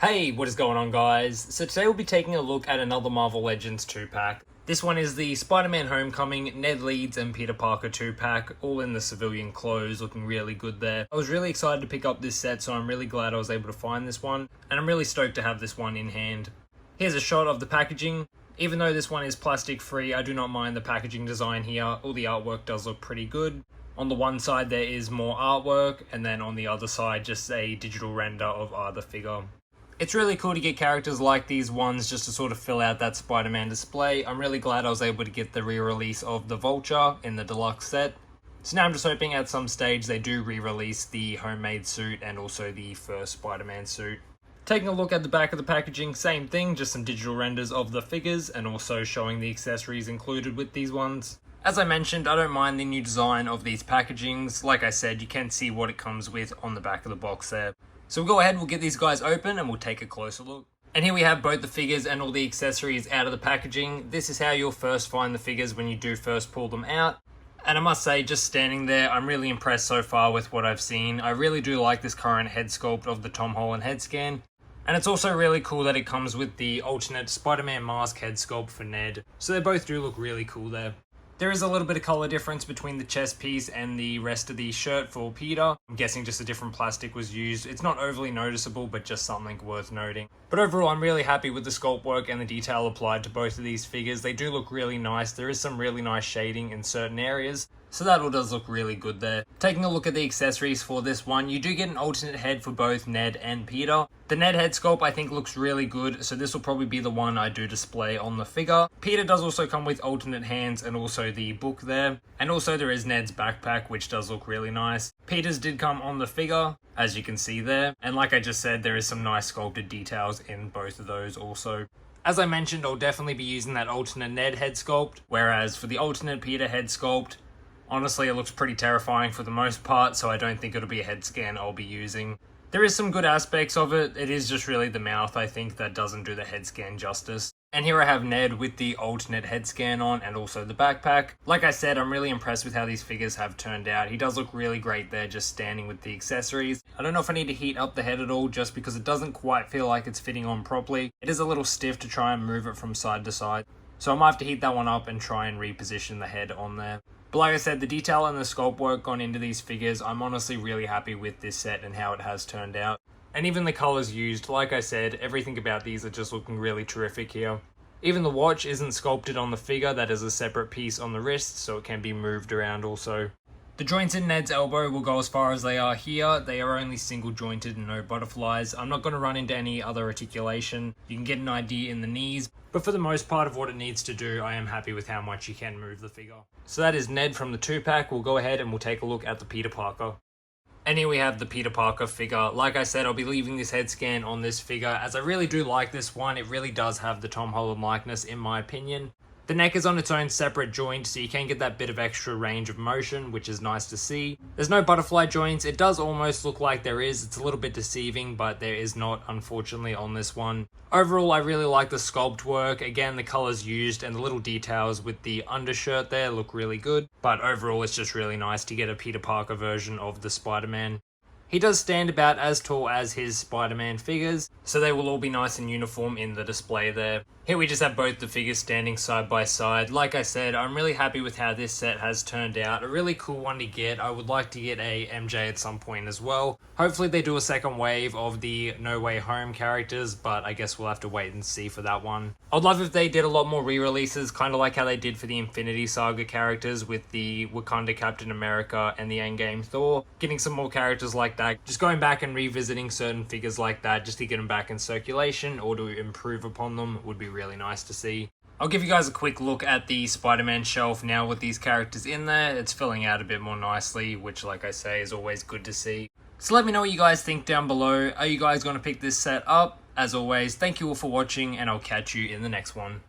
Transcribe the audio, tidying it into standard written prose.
Hey, what is going on, guys? So today we'll be taking a look at another Marvel Legends 2-pack. This one is the Spider-Man Homecoming, Ned Leeds and Peter Parker 2-pack, all in the civilian clothes, looking really good there. I was really excited to pick up this set, so I'm really glad I was able to find this one, and I'm really stoked to have this one in hand. Here's a shot of the packaging. Even though this one is plastic free, I do not mind the packaging design here. All the artwork does look pretty good. On the one side there is more artwork, and then on the other side just a digital render of either figure. It's really cool to get characters like these ones just to sort of fill out that Spider-Man display. I'm really glad I was able to get the re-release of the Vulture in the deluxe set. So now I'm just hoping at some stage they do re-release the homemade suit and also the first Spider-Man suit. Taking a look at the back of the packaging, same thing, just some digital renders of the figures and also showing the accessories included with these ones. As I mentioned, I don't mind the new design of these packagings. Like I said, you can see what it comes with on the back of the box there. So we'll go ahead, we'll get these guys open and we'll take a closer look. And here we have both the figures and all the accessories out of the packaging. This is how you'll first find the figures when you do first pull them out. And I must say, just standing there, I'm really impressed so far with what I've seen. I really do like this current head sculpt of the Tom Holland head scan. And it's also really cool that it comes with the alternate Spider-Man mask head sculpt for Ned. So they both do look really cool there. There is a little bit of color difference between the chest piece and the rest of the shirt for Peter. I'm guessing just a different plastic was used. It's not overly noticeable, but just something worth noting. But overall, I'm really happy with the sculpt work and the detail applied to both of these figures. They do look really nice. There is some really nice shading in certain areas, so that all does look really good there. Taking a look at the accessories for this one, you do get an alternate head for both Ned and Peter. The Ned head sculpt I think looks really good, so this will probably be the one I do display on the figure. Peter does also come with alternate hands and also the book there. And also there is Ned's backpack, which does look really nice. Peter's did come on the figure, as you can see there. And like I just said, there is some nice sculpted details in both of those also. As I mentioned, I'll definitely be using that alternate Ned head sculpt, whereas for the alternate Peter head sculpt, honestly, it looks pretty terrifying for the most part, so I don't think it'll be a head scan I'll be using. There is some good aspects of it. It is just really the mouth, I think, that doesn't do the head scan justice. And here I have Ned with the alternate head scan on and also the backpack. Like I said, I'm really impressed with how these figures have turned out. He does look really great there just standing with the accessories. I don't know if I need to heat up the head at all just because it doesn't quite feel like it's fitting on properly. It is a little stiff to try and move it from side to side. So I might have to heat that one up and try and reposition the head on there. But like I said, the detail and the sculpt work gone into these figures, I'm honestly really happy with this set and how it has turned out. And even the colors used, like I said, everything about these are just looking really terrific here. Even the watch isn't sculpted on the figure, that is a separate piece on the wrist, so it can be moved around also. The joints in Ned's elbow will go as far as they are here. They are only single jointed and no butterflies. I'm not going to run into any other articulation. You can get an idea in the knees, but for the most part of what it needs to do, I am happy with how much you can move the figure. So that is Ned from the 2-pack. We'll go ahead and we'll take a look at the Peter Parker. And here we have the Peter Parker figure. Like I said, I'll be leaving this head scan on this figure as I really do like this one. It really does have the Tom Holland likeness in my opinion. The neck is on its own separate joint, so you can get that bit of extra range of motion, which is nice to see. There's no butterfly joints. It does almost look like there is. It's a little bit deceiving, but there is not, unfortunately, on this one. Overall, I really like the sculpt work. Again, the colors used and the little details with the undershirt there look really good. But overall, it's just really nice to get a Peter Parker version of the Spider-Man. He does stand about as tall as his Spider-Man figures, so they will all be nice and uniform in the display there. Here we just have both the figures standing side by side. Like I said, I'm really happy with how this set has turned out. A really cool one to get. I would like to get a MJ at some point as well. Hopefully they do a second wave of the No Way Home characters, but I guess we'll have to wait and see for that one. I'd love if they did a lot more re-releases, kind of like how they did for the Infinity Saga characters with the Wakanda Captain America and the Endgame Thor. Getting some more characters like that, just going back and revisiting certain figures like that just to get them back in circulation or to improve upon them would be really nice to see. I'll give you guys a quick look at the Spider-Man shelf now with these characters in there. It's filling out a bit more nicely, which like I say is always good to see. So let me know what you guys think down below. Are you guys going to pick this set up? As always, thank you all for watching and I'll catch you in the next one.